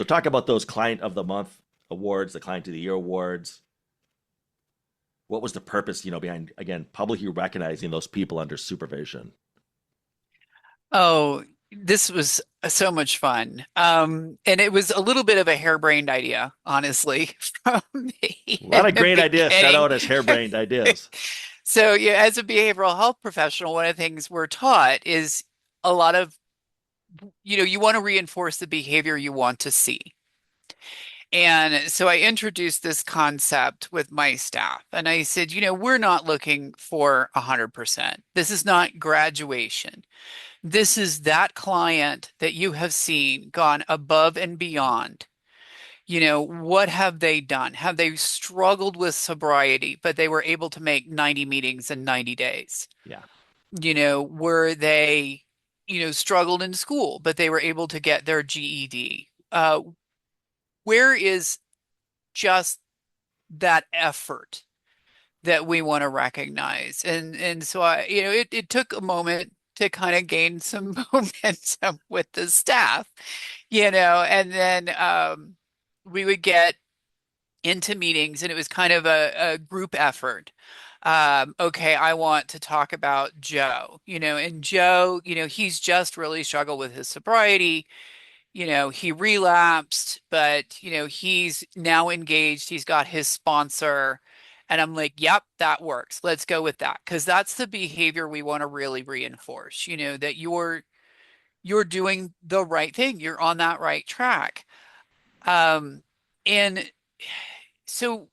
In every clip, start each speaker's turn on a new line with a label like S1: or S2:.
S1: So talk about those Client of the Month awards, the Client of the Year awards. What was the purpose, behind, again, publicly recognizing those people under supervision?
S2: Oh, this was so much fun. And it was a little bit of a harebrained idea, honestly, from me
S1: A
S2: in
S1: lot of
S2: the
S1: great ideas set
S2: beginning.
S1: out as harebrained ideas.
S2: So, yeah, as a behavioral health professional, one of the things we're taught is a lot of, you want to reinforce the behavior you want to see. And so I introduced this concept with my staff and I said, we're not looking for 100%. This is not graduation. This is that client that you have seen gone above and beyond. What have they done? Have they struggled with sobriety, but they were able to make 90 meetings in 90 days?
S1: Yeah.
S2: Were they, struggled in school, but they were able to get their GED? Where is just that effort that we want to recognize? And so it took a moment to kind of gain some momentum with the staff, and then we would get into meetings and it was kind of a group effort. Okay, I want to talk about Joe, and Joe, he's just really struggled with his sobriety. He relapsed, but, he's now engaged. He's got his sponsor. And I'm like, yep, that works. Let's go with that. Because that's the behavior we want to really reinforce, that you're doing the right thing. You're on that right track. Um, and so,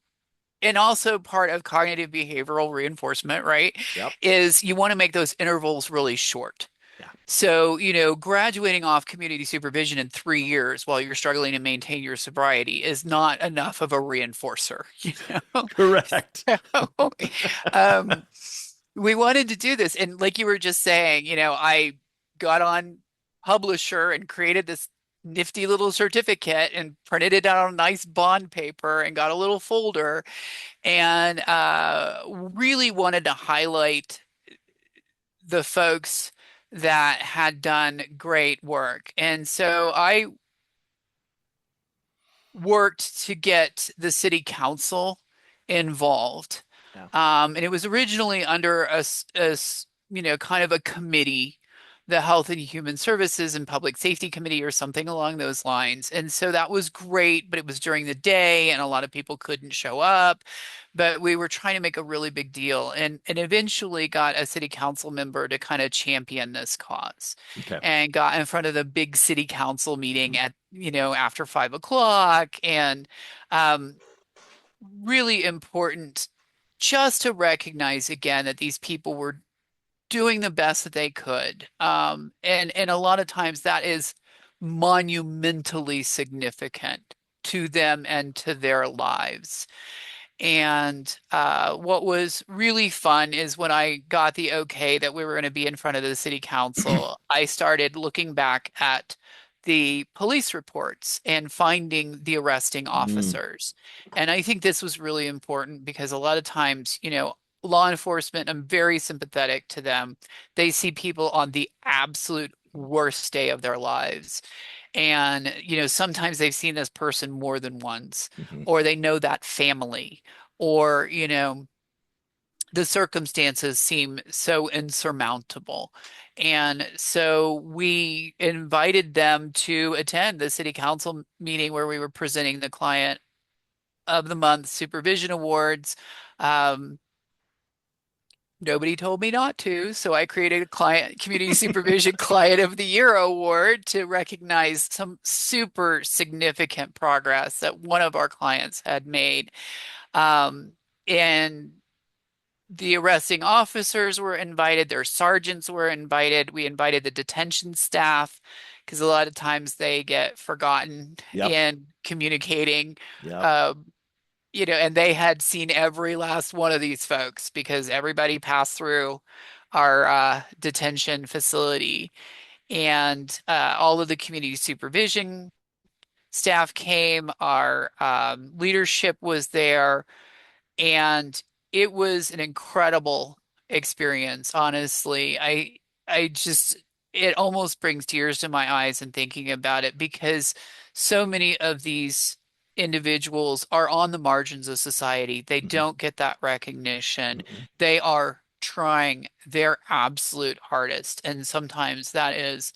S2: and also part of cognitive behavioral reinforcement, right,
S1: Yep.
S2: is you want to make those intervals really short.
S1: Yeah.
S2: So, graduating off community supervision in 3 years while you're struggling to maintain your sobriety is not enough of a reinforcer, know?
S1: Correct.
S2: So, um, we wanted to do this. And like you were just saying, I got on Publisher and created this nifty little certificate and printed it out on nice bond paper and got a little folder and really wanted to highlight the folks that had done great work. And so I worked to get the city council involved.
S1: Yeah.
S2: And it was originally under kind of a committee, the Health and Human Services and Public Safety Committee or something along those lines. And so that was great, but it was during the day and a lot of people couldn't show up. But we were trying to make a really big deal and eventually got a city council member to kind of champion this cause
S1: Okay.
S2: and got in front of the big city council meeting at, after 5 o'clock and um, really important just to recognize again that these people were doing the best that they could. And a lot of times that is monumentally significant to them and to their lives. And what was really fun is when I got the okay that we were going to be in front of the city council, I started looking back at the police reports and finding the arresting
S1: Mm.
S2: officers. And I think this was really important because a lot of times, law enforcement, I'm very sympathetic to them. They see people on the absolute worst day of their lives. And, sometimes they've seen this person more than once,
S1: Hmm.
S2: or they know that family, or, the circumstances seem so insurmountable. And so we invited them to attend the city council meeting where we were presenting the Client of the Month Supervision Awards. Um, Nobody told me not to, so I created a Community Supervision Client of the Year award to recognize some super significant progress that one of our clients had made. And the arresting officers were invited, their sergeants were invited. We invited the detention staff because a lot of times they get forgotten
S1: Yep.
S2: in communicating.
S1: Yep.
S2: Um, and they had seen every last one of these folks because everybody passed through our detention facility. And all of the community supervision staff came, our leadership was there, and it was an incredible experience, honestly. I just it almost brings tears to my eyes in thinking about it because so many of these individuals are on the margins of society. They
S1: Mhm.
S2: don't get that recognition.
S1: Mhm.
S2: They are trying their absolute hardest. And sometimes that is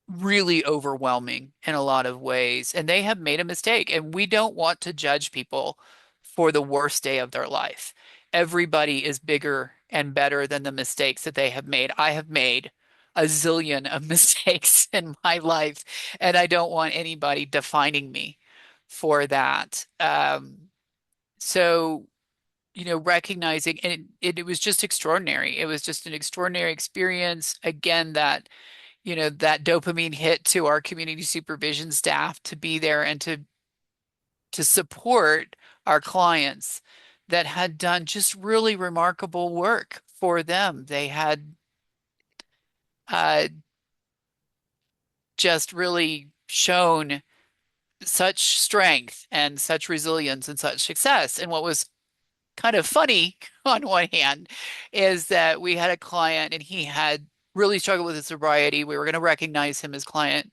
S2: really overwhelming in a lot of ways. And they have made a mistake. And we don't want to judge people for the worst day of their life. Everybody is bigger and better than the mistakes that they have made. I have made a zillion of mistakes in my life, and I don't want anybody defining me for that. So, recognizing, and it was just extraordinary. It was just an extraordinary experience. Again, that dopamine hit to our community supervision staff to be there and to support our clients that had done just really remarkable work for them. They had uh, just really shown such strength and such resilience and such success. And what was kind of funny on one hand is that we had a client and he had really struggled with his sobriety. We were going to recognize him as client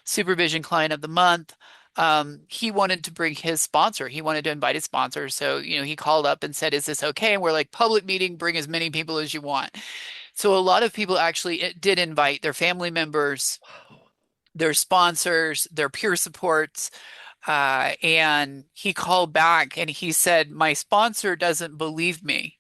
S2: supervision client of the month. He wanted to bring his sponsor. He wanted to invite his sponsor. So, he called up and said, "Is this okay?" And we're like, "Public meeting, bring as many people as you want." So a lot of people actually did invite their family members, their sponsors, their peer supports. And he called back and he said, "My sponsor doesn't believe me.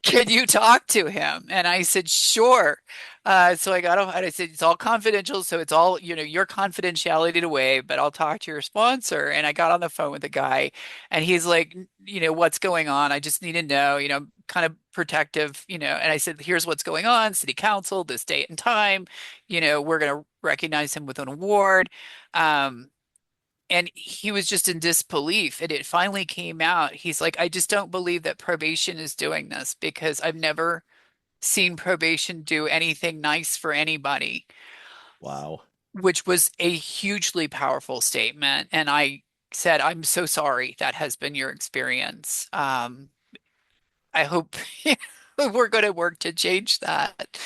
S2: Can you talk to him?" And I said, "Sure." So I got him and I said, "It's all confidential. So it's all, your confidentiality to waive, but I'll talk to your sponsor." And I got on the phone with the guy and he's like, "What's going on? I just need to know, kind of protective, And I said, "Here's what's going on. City council, this date and time, we're going to recognize him with an award." Um, and he was just in disbelief. And it finally came out. He's like, "I just don't believe that probation is doing this because I've never seen probation do anything nice for anybody,"
S1: Wow.
S2: which was a hugely powerful statement. And I said, "I'm so sorry that has been your experience. I hope we're going to work to change that."